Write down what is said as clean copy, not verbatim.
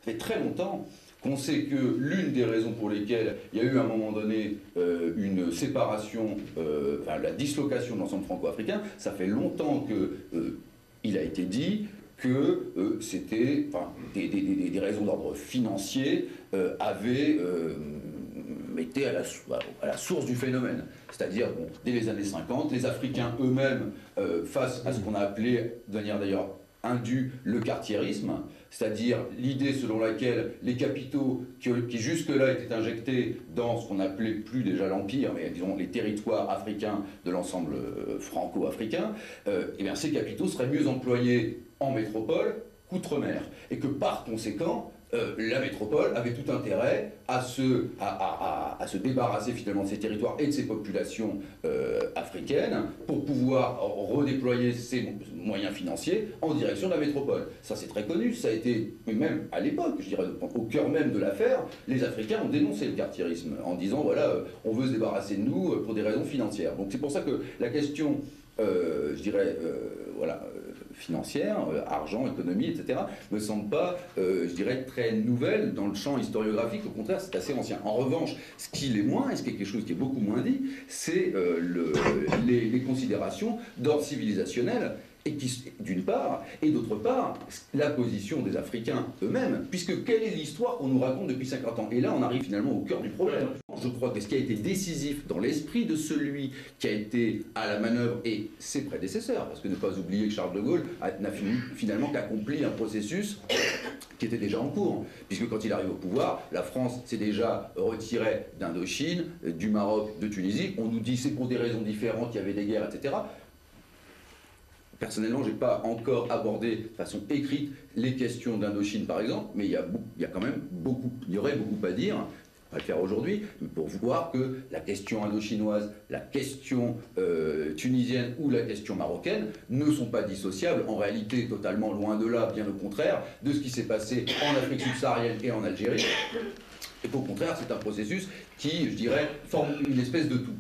Ça fait très longtemps qu'on sait que l'une des raisons pour lesquelles il y a eu à un moment donné une séparation, enfin, la dislocation de l'ensemble franco-africain, ça fait longtemps que il a été dit que c'était, enfin, des raisons d'ordre financier avaient été à la source du phénomène. C'est-à-dire, bon, dès les années 50, les Africains eux-mêmes, face à ce qu'on a appelé, de manière d'ailleurs indue, le cartiérisme, c'est-à-dire l'idée selon laquelle les capitaux qui jusque-là étaient injectés dans ce qu'on appelait plus déjà l'Empire, mais disons les territoires africains de l'ensemble franco-africain, eh bien ces capitaux seraient mieux employés en métropole qu'outre-mer. Et que par conséquent, la métropole avait tout intérêt à se débarrasser finalement de ces territoires et de ces populations africaines pour pouvoir redéployer ses moyens financiers en direction de la métropole. Ça c'est très connu, ça a été, même à l'époque, je dirais, au cœur même de l'affaire, les Africains ont dénoncé le cartiérisme en disant voilà, on veut se débarrasser de nous pour des raisons financières. Donc c'est pour ça que la question, je dirais, voilà, financière, argent, économie, etc., me semble pas, je dirais, très nouvelle dans le champ historiographique. Au contraire, c'est assez ancien. En revanche, ce qui l'est moins, et ce qui est quelque chose qui est beaucoup moins dit, c'est les considérations d'ordre civilisationnel, et qui, d'une part, et d'autre part, la position des Africains eux-mêmes, puisque quelle est l'histoire qu'on nous raconte depuis 50 ans? Et là, on arrive finalement au cœur du problème. Je crois que ce qui a été décisif dans l'esprit de celui qui a été à la manœuvre, et ses prédécesseurs, parce que ne pas oublier que Charles de Gaulle n'a finalement qu'accompli un processus qui était déjà en cours, puisque quand il arrive au pouvoir, la France s'est déjà retirée d'Indochine, du Maroc, de Tunisie. On nous dit c'est pour des raisons différentes, il y avait des guerres, etc. Personnellement, je n'ai pas encore abordé de façon écrite les questions d'Indochine, par exemple, mais il y a quand même beaucoup, il y aurait beaucoup à dire, on va le faire aujourd'hui, pour voir que la question indochinoise, la question tunisienne ou la question marocaine ne sont pas dissociables, en réalité totalement loin de là, bien au contraire, de ce qui s'est passé en Afrique subsaharienne et en Algérie. Et qu'au contraire, c'est un processus qui, je dirais, forme une espèce de tout.